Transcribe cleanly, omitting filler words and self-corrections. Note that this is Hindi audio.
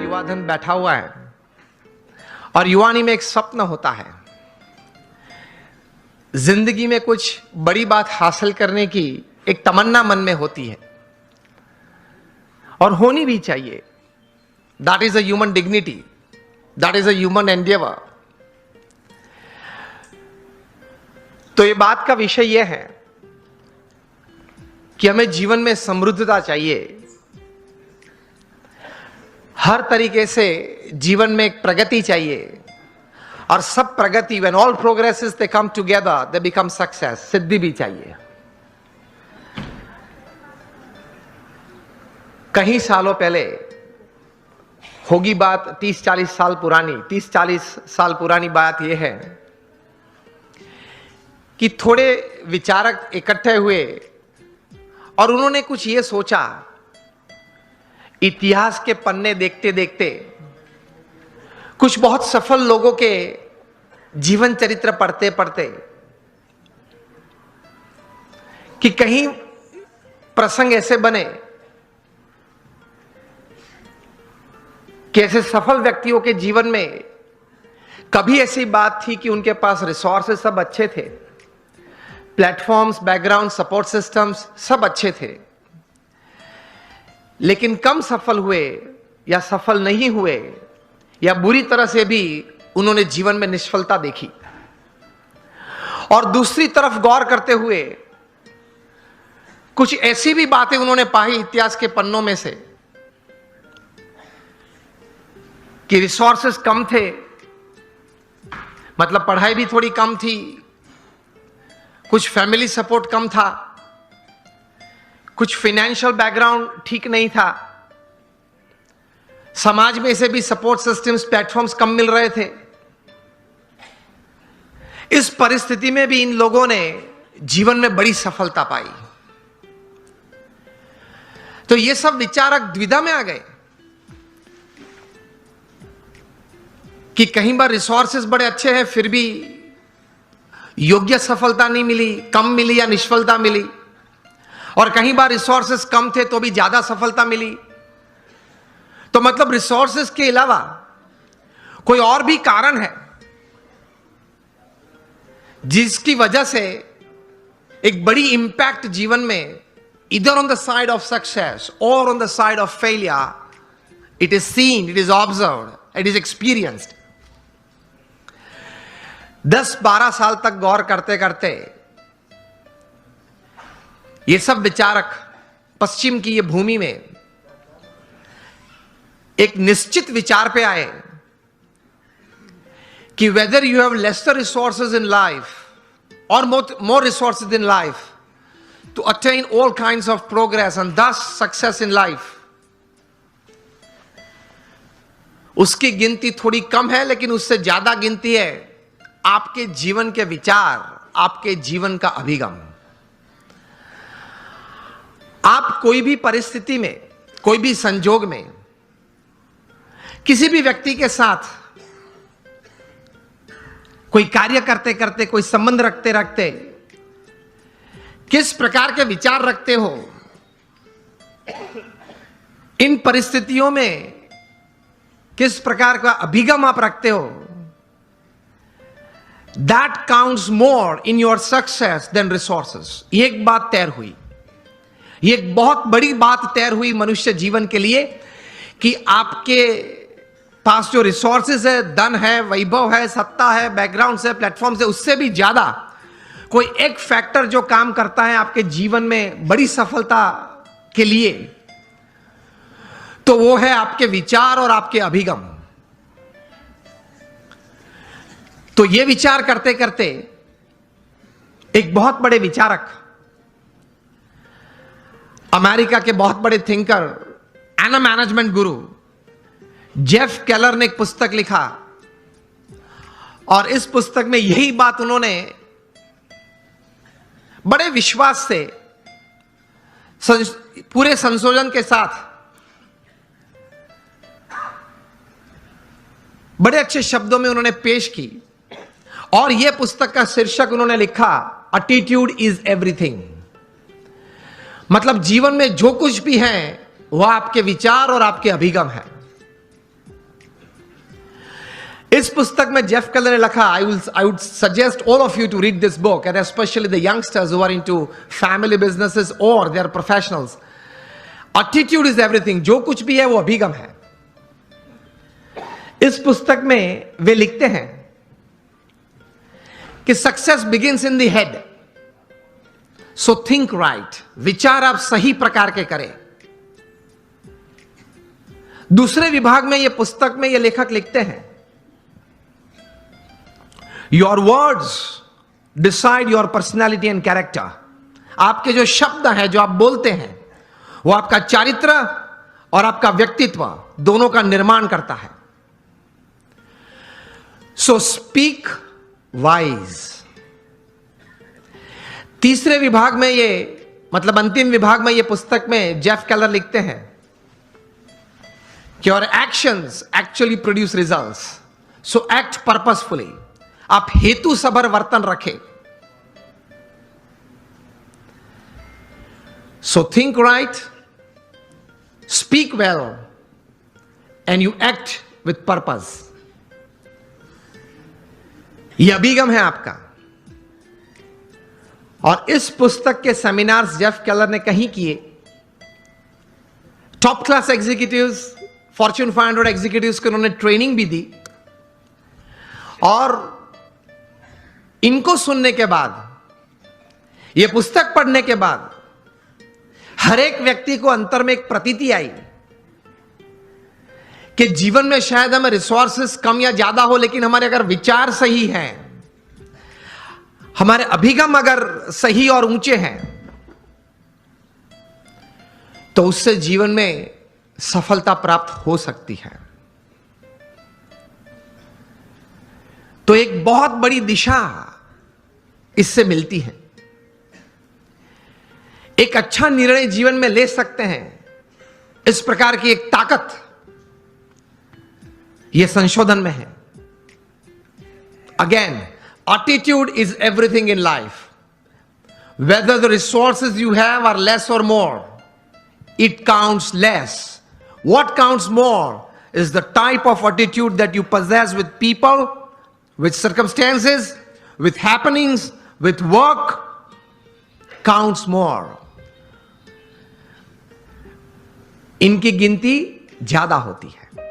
युवा धन बैठा हुआ है और युवानी में एक स्वप्न होता है, जिंदगी में कुछ बड़ी बात हासिल करने की एक तमन्ना मन में होती है और होनी भी चाहिए। That is a human dignity, that is a human Endeavour. तो ये बात का विषय यह है कि हमें जीवन में समृद्धता चाहिए, हर तरीके से जीवन में एक प्रगति चाहिए और सब प्रगति, when all progresses they come together they become success, सिद्धि भी चाहिए। कई सालों पहले होगी बात, 30-40 साल पुरानी, 30-40 साल पुरानी बात यह है कि थोड़े विचारक इकट्ठे हुए और उन्होंने कुछ ये सोचा, इतिहास के पन्ने देखते देखते कुछ बहुत सफल लोगों के जीवन चरित्र पढ़ते पढ़ते कि कहीं प्रसंग ऐसे बने कि ऐसे सफल व्यक्तियों के जीवन में कभी ऐसी बात थी कि उनके पास रिसोर्सेस सब अच्छे थे, प्लेटफॉर्म्स, बैकग्राउंड, सपोर्ट सिस्टम्स सब अच्छे थे, लेकिन कम सफल हुए या सफल नहीं हुए या बुरी तरह से भी उन्होंने जीवन में निष्फलता देखी। और दूसरी तरफ गौर करते हुए कुछ ऐसी भी बातें उन्होंने पाई इतिहास के पन्नों में से कि रिसोर्सेस कम थे, मतलब पढ़ाई भी थोड़ी कम थी, कुछ फैमिली सपोर्ट कम था, कुछ फाइनेंशियल बैकग्राउंड ठीक नहीं था, समाज में से भी सपोर्ट सिस्टम्स, प्लेटफॉर्म्स कम मिल रहे थे। इस परिस्थिति में भी इन लोगों ने जीवन में बड़ी सफलता पाई। तो ये सब विचारक द्विधा में आ गए कि कहीं बार रिसोर्सेस बड़े अच्छे हैं फिर भी योग्य सफलता नहीं मिली, कम मिली या निष्फलता मिली, और कहीं बार रिसोर्सेस कम थे तो भी ज्यादा सफलता मिली। तो मतलब रिसोर्सेस के अलावा कोई और भी कारण है जिसकी वजह से एक बड़ी इंपैक्ट जीवन में, इधर on the side of success और on the side of failure, it is seen, it is observed, it is experienced. 10-12 साल तक गौर करते करते ये सब विचारक पश्चिम की ये भूमि में एक निश्चित विचार पे आए कि whether you have lesser resources in life और more resources in life to attain all kinds of progress and this success in life, उसकी गिनती थोड़ी कम है, लेकिन उससे ज्यादा गिनती है आपके जीवन के विचार, आपके जीवन का अभिगम। आप कोई भी परिस्थिति में, कोई भी संजोग में, किसी भी व्यक्ति के साथ कोई कार्य करते करते, कोई संबंध रखते रखते किस प्रकार के विचार रखते हो, इन परिस्थितियों में किस प्रकार का अभिगम आप रखते हो, that counts more in your success than resources. ये एक बात तैर हुई, ये एक बहुत बड़ी बात तैर हुई मनुष्य जीवन के लिए कि आपके पास जो रिसोर्सेज है, धन है, वैभव है, सत्ता है, बैकग्राउंड है, प्लेटफॉर्म है, उससे भी ज्यादा कोई एक फैक्टर जो काम करता है आपके जीवन में बड़ी सफलता के लिए, तो वो है आपके विचार और आपके अभिगम। तो ये विचार करते करते एक बहुत बड़े विचारक, अमेरिका के बहुत बड़े thinker and management Guru Jeff Keller ने एक पुस्तक लिखा और इस पुस्तक में यही बात उन्होंने बड़े विश्वास से, पूरे संशोधन के साथ, बड़े अच्छे शब्दों में उन्होंने पेश की। और यह पुस्तक का शीर्षक उन्होंने लिखा, एटीट्यूड इज एवरीथिंग। मतलब जीवन में जो कुछ भी है वह आपके विचार और आपके अभिगम है। इस पुस्तक में जेफ केलर ने लिखा, I would suggest all of you to read this book, and specially the youngsters who are into family businesses और they are professionals. Attitude is everything. जो कुछ भी है वो अभिगम है. इस पुस्तक में वे लिखते हैं कि success begins in the head, so think right. विचार आप सही प्रकार के करें. दूसरे विभाग में यह पुस्तक में यह लेखक लिखते हैं, your words decide your personality and character. आपके जो शब्द हैं, जो आप बोलते हैं, वो आपका चारित्र और आपका व्यक्तित्व दोनों का निर्माण करता है. So speak wise. तीसरे विभाग में ये, मतलब अंतिम विभाग में ये पुस्तक में जेफ केलर लिखते हैं कि your actions actually produce results, so act purposefully. आप हेतु सभर वर्तन रखें. So think right, speak well and you act with purpose. यह अभिगम है आपका. और इस पुस्तक के सेमिनार्स जेफ केलर ने कहीं किए. Top class executives, Fortune 500 executives को उन्होंने ट्रेनिंग भी दी. और इनको सुनने के बाद, यह पुस्तक पढ़ने के बाद, हर एक व्यक्ति को अंतर में एक प्रतीति आई कि जीवन में शायद हमें रिसोर्सेस कम या ज्यादा हो, लेकिन हमारे अगर विचार सही हैं, हमारे अभिगम अगर सही और ऊंचे हैं, तो उससे जीवन में सफलता प्राप्त हो सकती है. तो एक बहुत बड़ी दिशा इससे मिलती है. एक अच्छा निर्णय जीवन में ले सकते हैं. इस प्रकार की एक ताकत यह संशोधन में है. Again, attitude is everything in life. Whether the resources you have are less और more, it counts less. What counts more is the type of attitude that you possess with people, with circumstances, with happenings, with work, counts more. इनकी गिनती ज्यादा होती है.